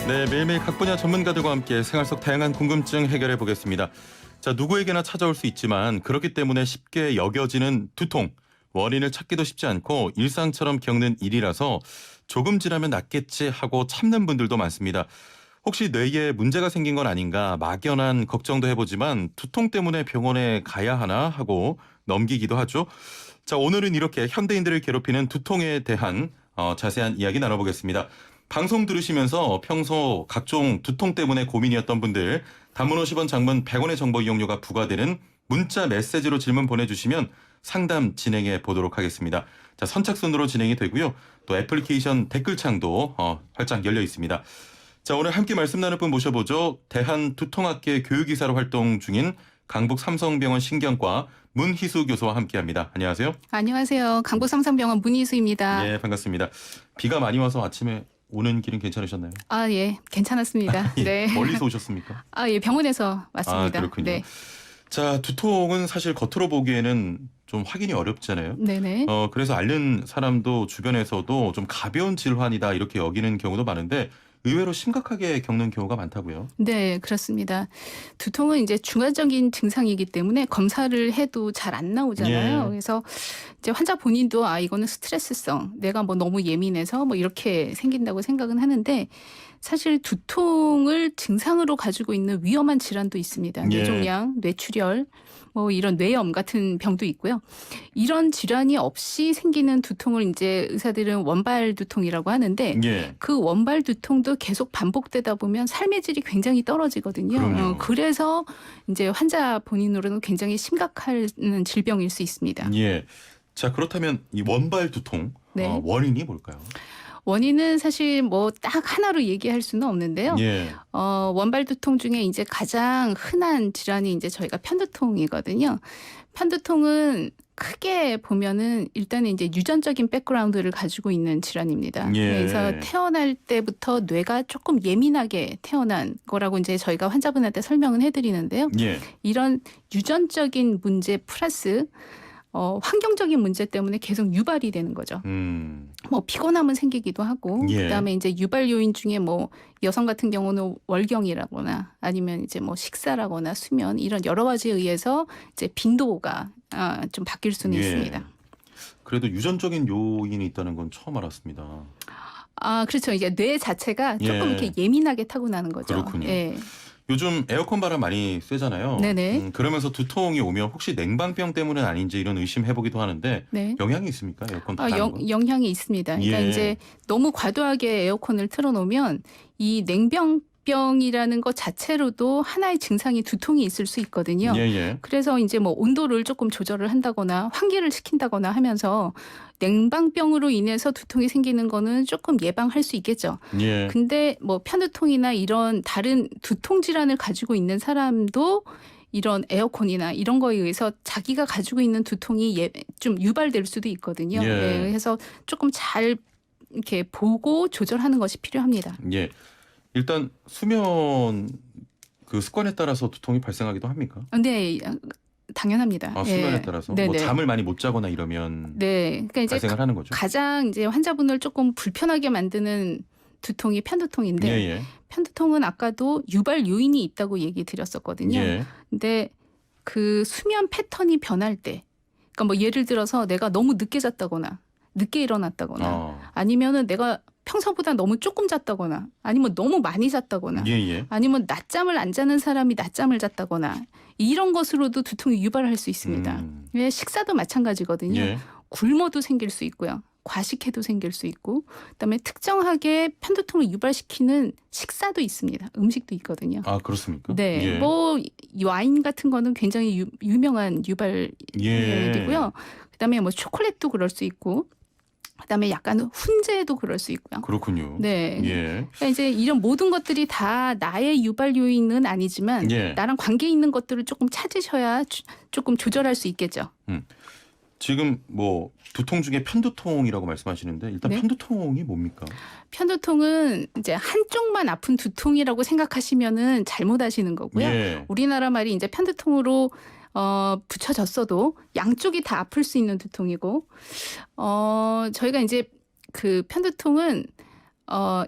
네, 매일매일 각 분야 전문가들과 함께 생활 속 다양한 궁금증 해결해 보겠습니다. 자, 누구에게나 찾아올 수 있지만 그렇기 때문에 쉽게 여겨지는 두통. 원인을 찾기도 쉽지 않고 일상처럼 겪는 일이라서 조금 지나면 낫겠지 하고 참는 분들도 많습니다. 혹시 뇌에 문제가 생긴 건 아닌가 막연한 걱정도 해보지만 두통 때문에 병원에 가야 하나 하고 넘기기도 하죠. 자, 오늘은 이렇게 현대인들을 괴롭히는 두통에 대한 자세한 이야기 나눠보겠습니다. 방송 들으시면서 평소 각종 두통 때문에 고민이었던 분들 단문 50원 장문 100원의 정보 이용료가 부과되는 문자 메시지로 질문 보내주시면 상담 진행해 보도록 하겠습니다. 자, 선착순으로 진행이 되고요. 또 애플리케이션 댓글창도 활짝 열려 있습니다. 자, 오늘 함께 말씀 나눌 분 모셔보죠. 대한두통학회 교육이사로 활동 중인 강북 삼성병원 신경과 문희수 교수와 함께합니다. 안녕하세요. 안녕하세요. 강북 삼성병원 문희수입니다. 예, 반갑습니다. 비가 많이 와서 아침에 오는 길은 괜찮으셨나요? 아, 예, 괜찮았습니다. 예, 네. 멀리서 오셨습니까? 아, 예, 병원에서 왔습니다. 아, 그렇군요. 네. 자, 두통은 사실 겉으로 보기에는 좀 확인이 어렵잖아요. 네네. 그래서 앓는 사람도 주변에서도 좀 가벼운 질환이다 이렇게 여기는 경우도 많은데 의외로 심각하게 겪는 경우가 많다고요. 네, 그렇습니다. 두통은 이제 중환적인 증상이기 때문에 검사를 해도 잘 안 나오잖아요. 예. 그래서 이제 환자 본인도 이거는 스트레스성, 내가 뭐 너무 예민해서 뭐 이렇게 생긴다고 생각은 하는데 사실 두통을 증상으로 가지고 있는 위험한 질환도 있습니다. 예. 뇌종양, 뇌출혈, 뭐 이런 뇌염 같은 병도 있고요. 이런 질환이 없이 생기는 두통을 이제 의사들은 원발 두통이라고 하는데 예. 그 원발 두통도 계속 반복되다 보면 삶의 질이 굉장히 떨어지거든요. 그럼요. 그래서 이제 환자 본인으로는 굉장히 심각한 질병일 수 있습니다. 예. 자, 그렇다면 이 원발 두통 네. 원인이 뭘까요? 원인은 사실 뭐 딱 하나로 얘기할 수는 없는데요. 예. 원발 두통 중에 이제 가장 흔한 질환이 이제 저희가 편두통이거든요. 편두통은 크게 보면은 일단은 이제 유전적인 백그라운드를 가지고 있는 질환입니다. 예. 그래서 태어날 때부터 뇌가 조금 예민하게 태어난 거라고 이제 저희가 환자분한테 설명은 해드리는데요. 예. 이런 유전적인 문제 플러스 환경적인 문제 때문에 계속 유발이 되는 거죠. 뭐 피곤함은 생기기도 하고 예. 그다음에 이제 유발 요인 중에 뭐 여성 같은 경우는 월경이라거나 아니면 이제 뭐 식사라거나 수면 이런 여러 가지에 의해서 이제 빈도가 좀 바뀔 수는 예. 있습니다. 그래도 유전적인 요인이 있다는 건 처음 알았습니다. 그렇죠. 이제 뇌 자체가 조금 예. 이렇게 예민하게 타고나는 거죠. 그렇군요. 예. 요즘 에어컨 바람 많이 쐬잖아요. 네네. 그러면서 두통이 오면 혹시 냉방병 때문은 아닌지 이런 의심해보기도 하는데 네. 영향이 있습니까? 에어컨 타는 거? 영향이 있습니다. 그러니까 예. 이제 너무 과도하게 에어컨을 틀어놓으면 이 냉병병이라는 것 자체로도 하나의 증상이 두통이 있을 수 있거든요. 예. 그래서 이제 뭐 온도를 조금 조절을 한다거나 환기를 시킨다거나 하면서 냉방병으로 인해서 두통이 생기는 거는 조금 예방할 수 있겠죠. 예. 근데 뭐 편두통이나 이런 다른 두통 질환을 가지고 있는 사람도 이런 에어컨이나 이런 거에 의해서 자기가 가지고 있는 두통이 좀 유발될 수도 있거든요. 예. 네, 그래서 조금 잘 이렇게 보고 조절하는 것이 필요합니다. 예. 일단 수면 그 습관에 따라서 두통이 발생하기도 합니까? 네, 당연합니다. 수면에 예. 따라서 네네. 뭐 잠을 많이 못 자거나 이러면 네, 그러니까 이제 발생을 하는 거죠. 가장 이제 환자분을 조금 불편하게 만드는 두통이 편두통인데 예. 편두통은 아까도 유발 요인이 있다고 얘기 드렸었거든요. 예. 근데 그 수면 패턴이 변할 때, 그러니까 뭐 예를 들어서 내가 너무 늦게 잤다거나 늦게 일어났다거나 아니면은 내가 평소보다 너무 조금 잤다거나 아니면 너무 많이 잤다거나 예. 아니면 낮잠을 안 자는 사람이 낮잠을 잤다거나 이런 것으로도 두통이 유발할 수 있습니다. 왜 식사도 마찬가지거든요. 예. 굶어도 생길 수 있고요. 과식해도 생길 수 있고 그다음에 특정하게 편두통을 유발시키는 식사도 있습니다. 음식도 있거든요. 아, 그렇습니까? 네, 예. 뭐 와인 같은 거는 굉장히 유명한 유발이고요. 그다음에 뭐 초콜릿도 그럴 수 있고, 그다음에 약간 훈제도 그럴 수 있고요. 그렇군요. 네. 예. 그러니까 이제 이런 모든 것들이 다 나의 유발 요인은 아니지만 예. 나랑 관계 있는 것들을 조금 찾으셔야 조금 조절할 수 있겠죠. 지금 뭐 두통 중에 편두통이라고 말씀하시는데 일단 네. 편두통이 뭡니까? 편두통은 이제 한쪽만 아픈 두통이라고 생각하시면은 잘못하시는 거고요. 예. 우리나라 말이 이제 편두통으로 붙여졌어도 양쪽이 다 아플 수 있는 두통이고, 저희가 이제 그 편두통은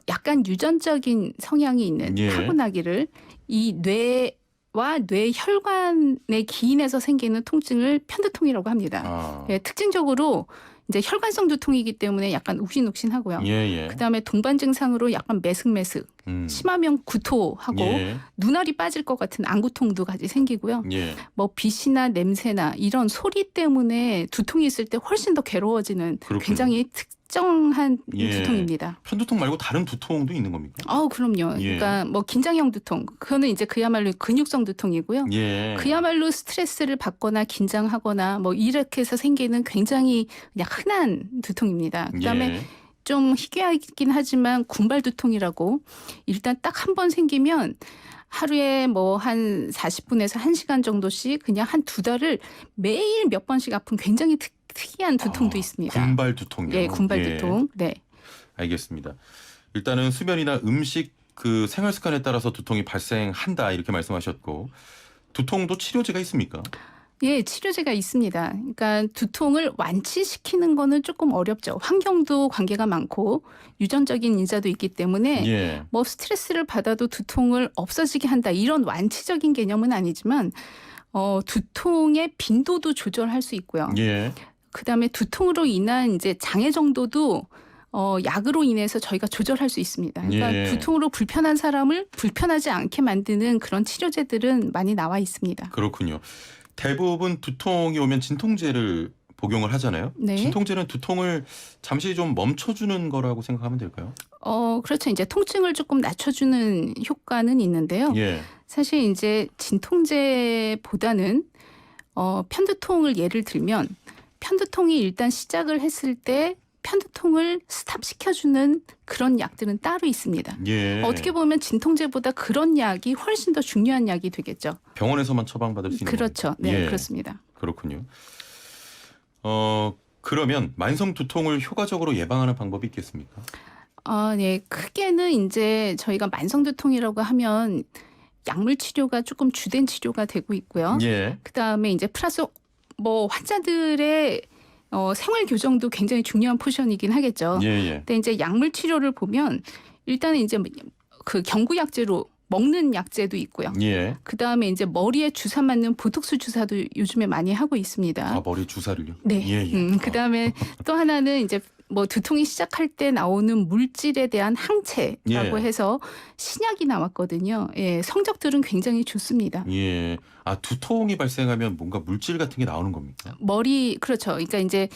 약간 유전적인 성향이 있는 예. 타고나기를 이 뇌와 뇌혈관의 기인에서 생기는 통증을 편두통이라고 합니다. 예, 특징적으로 이제 혈관성 두통이기 때문에 약간 욱신욱신하고요. 예. 그다음에 동반 증상으로 약간 메슥메슥, 심하면 구토하고 예. 눈알이 빠질 것 같은 안구통도 같이 생기고요. 예. 뭐 빛이나 냄새나 이런 소리 때문에 두통이 있을 때 훨씬 더 괴로워지는 그렇군요. 굉장히 특정한 예. 두통입니다. 편두통 말고 다른 두통도 있는 겁니까? 그럼요. 예. 그러니까 뭐 긴장형 두통, 그거는 이제 그야말로 근육성 두통이고요. 예. 그야말로 스트레스를 받거나 긴장하거나 뭐 이렇게 해서 생기는 굉장히 그냥 흔한 두통입니다. 그다음에 예. 좀 희귀하긴 하지만 군발 두통이라고 일단 딱 한 번 생기면 하루에 뭐 한 40분에서 1시간 정도씩 그냥 한 2달을 매일 몇 번씩 아픈 굉장히 특이한 두통도 있습니다. 군발 두통이요. 네, 군발 두통. 네. 알겠습니다. 일단은 수면이나 음식 그 생활 습관에 따라서 두통이 발생한다 이렇게 말씀하셨고 두통도 치료제가 있습니까? 예, 치료제가 있습니다. 그러니까 두통을 완치시키는 거는 조금 어렵죠. 환경도 관계가 많고 유전적인 인자도 있기 때문에 예. 뭐 스트레스를 받아도 두통을 없어지게 한다 이런 완치적인 개념은 아니지만 두통의 빈도도 조절할 수 있고요. 예. 그다음에 두통으로 인한 이제 장애 정도도 약으로 인해서 저희가 조절할 수 있습니다. 그러니까 예. 두통으로 불편한 사람을 불편하지 않게 만드는 그런 치료제들은 많이 나와 있습니다. 그렇군요. 대부분 두통이 오면 진통제를 복용을 하잖아요. 네. 진통제는 두통을 잠시 좀 멈춰주는 거라고 생각하면 될까요? 그렇죠. 이제 통증을 조금 낮춰주는 효과는 있는데요. 예. 사실 이제 진통제보다는 편두통을 예를 들면 편두통이 일단 시작을 했을 때 편두통을 스탑시켜주는 그런 약들은 따로 있습니다. 예. 어떻게 보면 진통제보다 그런 약이 훨씬 더 중요한 약이 되겠죠. 병원에서만 처방받을 수 있는 그렇죠. 겁니까? 네, 예. 그렇습니다. 그렇군요. 그러면 만성 두통을 효과적으로 예방하는 방법이 있겠습니까? 네. 크게는 이제 저희가 만성 두통이라고 하면 약물 치료가 조금 주된 치료가 되고 있고요. 예. 그다음에 이제 플러스 뭐 환자들의 생활 교정도 굉장히 중요한 포션이긴 하겠죠. 예. 근데 이제 약물 치료를 보면 일단은 이제 그 경구약제로 먹는 약제도 있고요. 예. 그다음에 이제 머리에 주사 맞는 보톡스 주사도 요즘에 많이 하고 있습니다. 아, 머리 주사를요? 네. 예. 그다음에 또 하나는 이제 뭐 두통이 시작할 때 나오는 물질에 대한 항체라고 예. 해서 신약이 나왔거든요. 예, 성적들은 굉장히 좋습니다. 예. 두통이 발생하면 뭔가 물질 같은 게 나오는 겁니까? 그렇죠. 그러니까 이제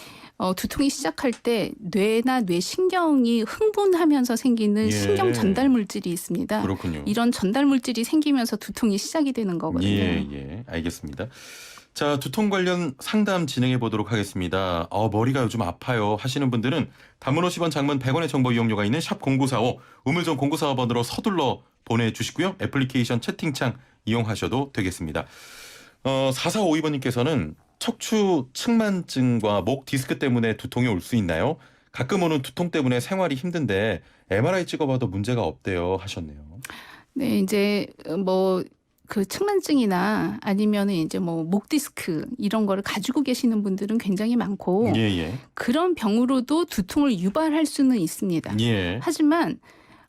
두통이 시작할 때 뇌나 뇌신경이 흥분하면서 생기는 예. 신경 전달 물질이 있습니다. 그렇군요. 이런 전달 물질이 생기면서 두통이 시작이 되는 거거든요. 예. 알겠습니다. 자, 두통 관련 상담 진행해 보도록 하겠습니다. 머리가 요즘 아파요 하시는 분들은 단문 50원, 장문 100원의 정보 이용료가 있는 샵 0945 우물정 0945번으로 서둘러 보내주시고요. 애플리케이션 채팅창 이용하셔도 되겠습니다. 4452번님께서는 척추 측만증과 목 디스크 때문에 두통이 올 수 있나요? 가끔 오는 두통 때문에 생활이 힘든데 MRI 찍어봐도 문제가 없대요 하셨네요. 네, 이제 뭐 그 측만증이나 아니면은 이제 뭐 목 디스크 이런 거를 가지고 계시는 분들은 굉장히 많고 예. 그런 병으로도 두통을 유발할 수는 있습니다. 예. 하지만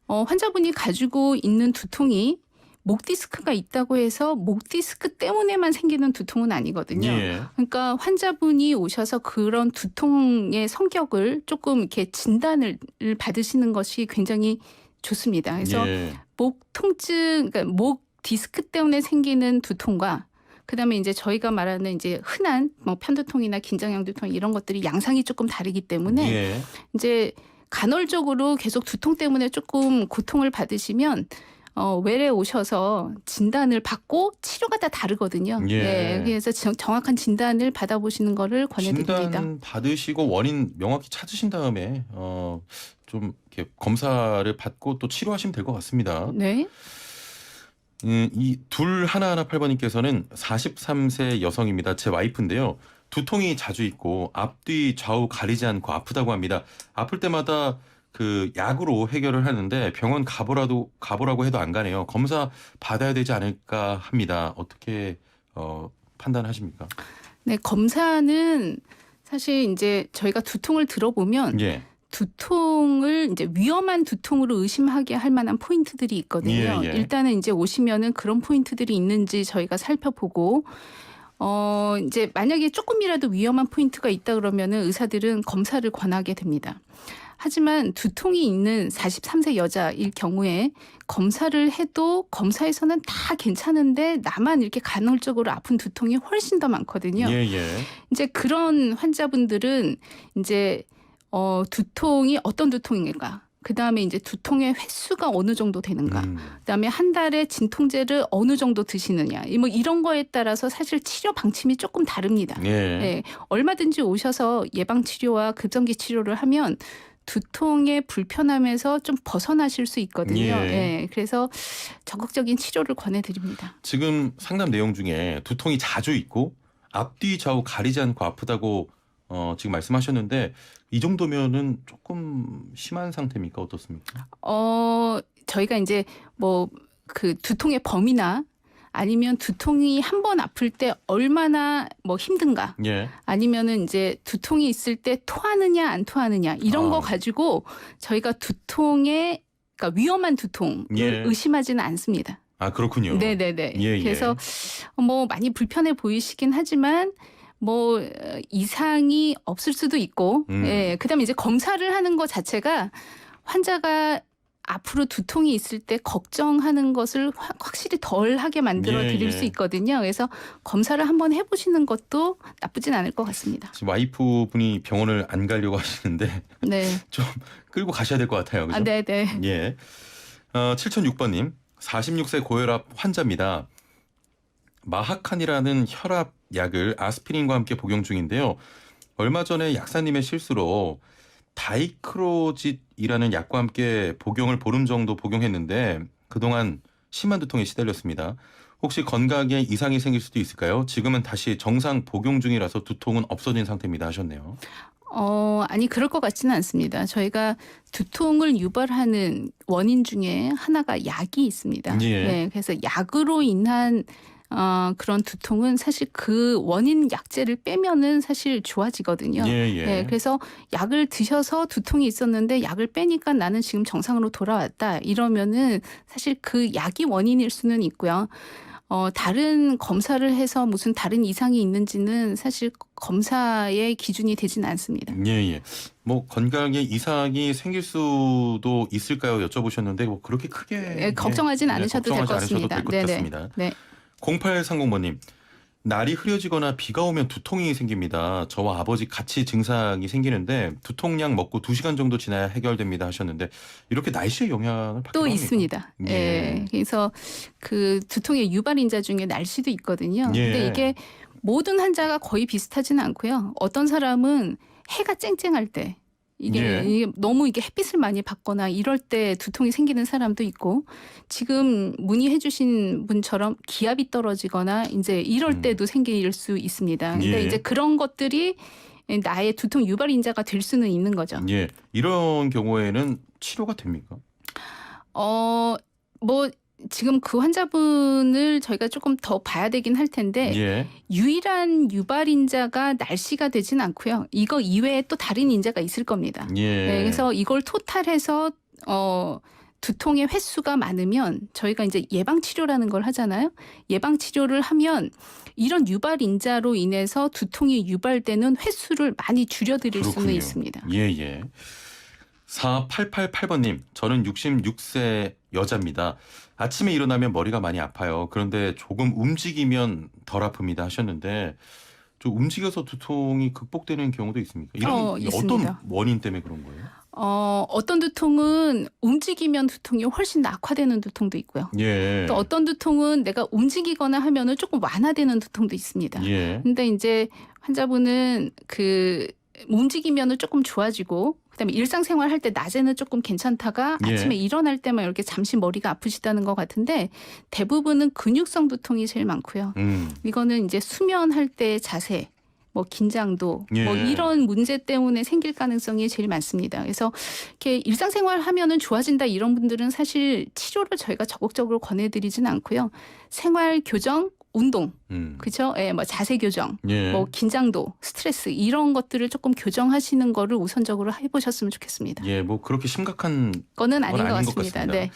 환자분이 가지고 있는 두통이 목 디스크가 있다고 해서 목 디스크 때문에만 생기는 두통은 아니거든요. 예. 그러니까 환자분이 오셔서 그런 두통의 성격을 조금 이렇게 진단을 받으시는 것이 굉장히 좋습니다. 그래서 예. 목 통증, 그러니까 목 디스크 때문에 생기는 두통과 그다음에 이제 저희가 말하는 이제 흔한 뭐 편두통이나 긴장형 두통 이런 것들이 양상이 조금 다르기 때문에 예. 이제 간헐적으로 계속 두통 때문에 조금 고통을 받으시면 외래 오셔서 진단을 받고 치료가 다 다르거든요. 예. 그래서 정확한 진단을 받아보시는 거를 권해드립니다. 진단 받으시고 원인 명확히 찾으신 다음에 좀 이렇게 검사를 받고 또 치료하시면 될 것 같습니다. 네. 이 둘 하나하나 8번님께서는 43세 여성입니다. 제 와이프인데요. 두통이 자주 있고 앞뒤 좌우 가리지 않고 아프다고 합니다. 아플 때마다 그 약으로 해결을 하는데 병원 가보라고 해도 안 가네요. 검사 받아야 되지 않을까 합니다. 어떻게 판단하십니까? 네, 검사는 사실 이제 저희가 두통을 들어보면 예. 두통을 이제 위험한 두통으로 의심하게 할 만한 포인트들이 있거든요. 예, 예. 일단은 이제 오시면은 그런 포인트들이 있는지 저희가 살펴보고 이제 만약에 조금이라도 위험한 포인트가 있다 그러면은 의사들은 검사를 권하게 됩니다. 하지만 두통이 있는 43세 여자일 경우에 검사를 해도 검사에서는 다 괜찮은데 나만 이렇게 간헐적으로 아픈 두통이 훨씬 더 많거든요. 예, 예. 이제 그런 환자분들은 이제 두통이 어떤 두통인가? 그다음에 이제 두통의 횟수가 어느 정도 되는가? 그다음에 한 달에 진통제를 어느 정도 드시느냐? 뭐 이런 거에 따라서 사실 치료 방침이 조금 다릅니다. 예. 네, 얼마든지 오셔서 예방 치료와 급성기 치료를 하면 두통의 불편함에서 좀 벗어나실 수 있거든요. 예. 예, 그래서 적극적인 치료를 권해드립니다. 지금 상담 내용 중에 두통이 자주 있고 앞뒤 좌우 가리지 않고 아프다고 지금 말씀하셨는데 이 정도면은 조금 심한 상태입니까? 어떻습니까? 저희가 이제 뭐 그 두통의 범위나 아니면 두통이 한 번 아플 때 얼마나 뭐 힘든가, 예. 아니면은 이제 두통이 있을 때 토하느냐 안 토하느냐 이런 거 가지고 저희가 두통의 그러니까 위험한 두통을 예. 의심하지는 않습니다. 아, 그렇군요. 네네네. 예, 예. 그래서 뭐 많이 불편해 보이시긴 하지만 뭐 이상이 없을 수도 있고, 예. 그다음에 이제 검사를 하는 것 자체가 환자가 앞으로 두통이 있을 때 걱정하는 것을 확실히 덜 하게 만들어 드릴 수 있거든요. 그래서 검사를 한번 해보시는 것도 나쁘진 않을 것 같습니다. 지금 와이프 분이 병원을 안 가려고 하시는데 네. 좀 끌고 가셔야 될 것 같아요. 그죠? 아, 네네. 예. 7006번님 46세 고혈압 환자입니다. 마하칸이라는 혈압 약을 아스피린과 함께 복용 중인데요. 얼마 전에 약사님의 실수로 다이크로짓이라는 약과 함께 복용을 보름 정도 복용했는데 그동안 심한 두통에 시달렸습니다. 혹시 건강에 이상이 생길 수도 있을까요? 지금은 다시 정상 복용 중이라서 두통은 없어진 상태입니다 하셨네요. 아니 그럴 것 같지는 않습니다. 저희가 두통을 유발하는 원인 중에 하나가 약이 있습니다. 예. 네, 그래서 약으로 인한 그런 두통은 사실 그 원인 약제를 빼면은 사실 좋아지거든요. 예, 예. 네, 그래서 약을 드셔서 두통이 있었는데 약을 빼니까 나는 지금 정상으로 돌아왔다 이러면은 사실 그 약이 원인일 수는 있고요. 다른 검사를 해서 무슨 다른 이상이 있는지는 사실 검사의 기준이 되지는 않습니다. 예, 예. 뭐 건강에 이상이 생길 수도 있을까요? 여쭤보셨는데 뭐 그렇게 크게 네, 걱정하진 않으셔도 될 것 같습니다. 같습니다. 네. 0830번님. 날이 흐려지거나 비가 오면 두통이 생깁니다. 저와 아버지 같이 증상이 생기는데 두통약 먹고 2시간 정도 지나야 해결됩니다 하셨는데 이렇게 날씨의 영향을 받기도 또 합니까? 있습니다. 예. 예. 그래서 그 두통의 유발인자 중에 날씨도 있거든요. 예. 근데 이게 모든 환자가 거의 비슷하지는 않고요. 어떤 사람은 해가 쨍쨍할 때 이게 너무 이게 햇빛을 많이 받거나 이럴 때 두통이 생기는 사람도 있고 지금 문의해 주신 분처럼 기압이 떨어지거나 이제 이럴 때도 생길 수 있습니다. 근데 이제 그런 것들이 나의 두통 유발 인자가 될 수는 있는 거죠. 예. 이런 경우에는 치료가 됩니까? 뭐 지금 그 환자분을 저희가 조금 더 봐야 되긴 할 텐데 유일한 유발인자가 날씨가 되진 않고요. 이거 이외에 또 다른 인자가 있을 겁니다. 네, 그래서 이걸 토탈해서 두통의 횟수가 많으면 저희가 이제 예방치료라는 걸 하잖아요. 예방치료를 하면 이런 유발인자로 인해서 두통이 유발되는 횟수를 많이 줄여드릴 수는 있습니다. 예. 4888번님, 저는 66세 여자입니다. 아침에 일어나면 머리가 많이 아파요. 그런데 조금 움직이면 덜 아픕니다 하셨는데 좀 움직여서 두통이 극복되는 경우도 있습니까? 이런 어떤 원인 때문에 그런 거예요? 어떤 두통은 움직이면 두통이 훨씬 악화되는 두통도 있고요. 또 어떤 두통은 내가 움직이거나 하면은 조금 완화되는 두통도 있습니다. 근데 이제 환자분은 그 움직이면은 조금 좋아지고 그다음에 일상생활 할 때 낮에는 조금 괜찮다가 아침에 일어날 때만 이렇게 잠시 머리가 아프시다는 것 같은데 대부분은 근육성 두통이 제일 많고요. 이거는 이제 수면할 때 자세, 뭐 긴장도, 뭐 이런 문제 때문에 생길 가능성이 제일 많습니다. 그래서 이렇게 일상생활 하면은 좋아진다 이런 분들은 사실 치료를 저희가 적극적으로 권해드리지는 않고요. 생활 교정, 운동, 음. 그렇죠? 예, 뭐 자세 교정, 예. 뭐 긴장도, 스트레스 이런 것들을 조금 교정하시는 거를 우선적으로 해보셨으면 좋겠습니다. 예, 뭐 그렇게 심각한 거는 아닌 건 것 아닌 것 같습니다. 같습니다. 네.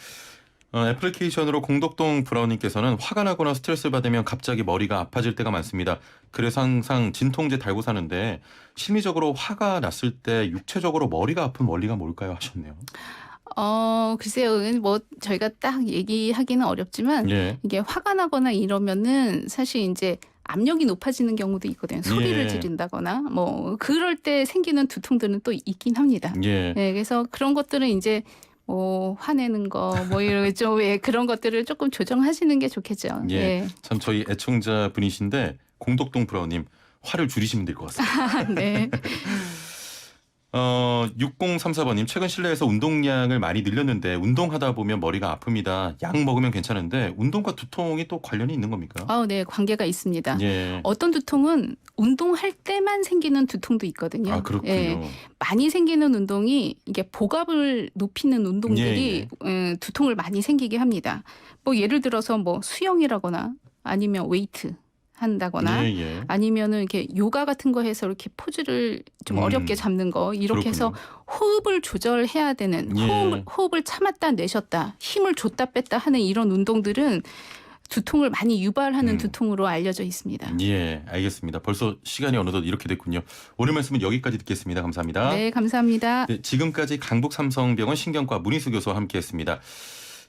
애플리케이션으로 공덕동 브라우님께서는 화가 나거나 스트레스를 받으면 갑자기 머리가 아파질 때가 많습니다. 그래서 항상 진통제 달고 사는데 심리적으로 화가 났을 때 육체적으로 머리가 아픈 원리가 뭘까요? 하셨네요. 글쎄요. 뭐 저희가 딱 얘기하기는 어렵지만 예. 이게 화가 나거나 이러면은 사실 이제 압력이 높아지는 경우도 있거든요. 소리를 예. 지른다거나 뭐 그럴 때 생기는 두통들은 또 있긴 합니다. 예. 네, 그래서 그런 것들은 이제 뭐 화내는 거 뭐 이런 좀 그런 것들을 조금 조정하시는 게 좋겠죠. 예. 예. 참 저희 애청자 분이신데 공덕동 브라우님 화를 줄이시면 될 것 같습니다. 네. 6034번님 최근 실내에서 운동량을 많이 늘렸는데 운동하다 보면 머리가 아픕니다. 약 먹으면 괜찮은데 운동과 두통이 또 관련이 있는 겁니까? 네, 관계가 있습니다. 예. 어떤 두통은 운동할 때만 생기는 두통도 있거든요. 아, 그렇군요. 예. 많이 생기는 운동이 이게 복압을 높이는 운동들이 두통을 많이 생기게 합니다. 뭐 예를 들어서 뭐 수영이라거나 아니면 웨이트 한다거나 예, 예. 아니면은 이렇게 요가 같은 거 해서 이렇게 포즈를 좀 어렵게 잡는 거 이렇게 해서 호흡을 조절해야 되는 예. 호흡을 참았다 내셨다 힘을 줬다 뺐다 하는 이런 운동들은 두통을 많이 유발하는 두통으로 알려져 있습니다. 예, 알겠습니다. 벌써 시간이 어느덧 이렇게 됐군요. 오늘 말씀은 여기까지 듣겠습니다. 감사합니다. 네, 감사합니다. 네, 지금까지 강북 삼성병원 신경과 문희수 교수와 함께했습니다.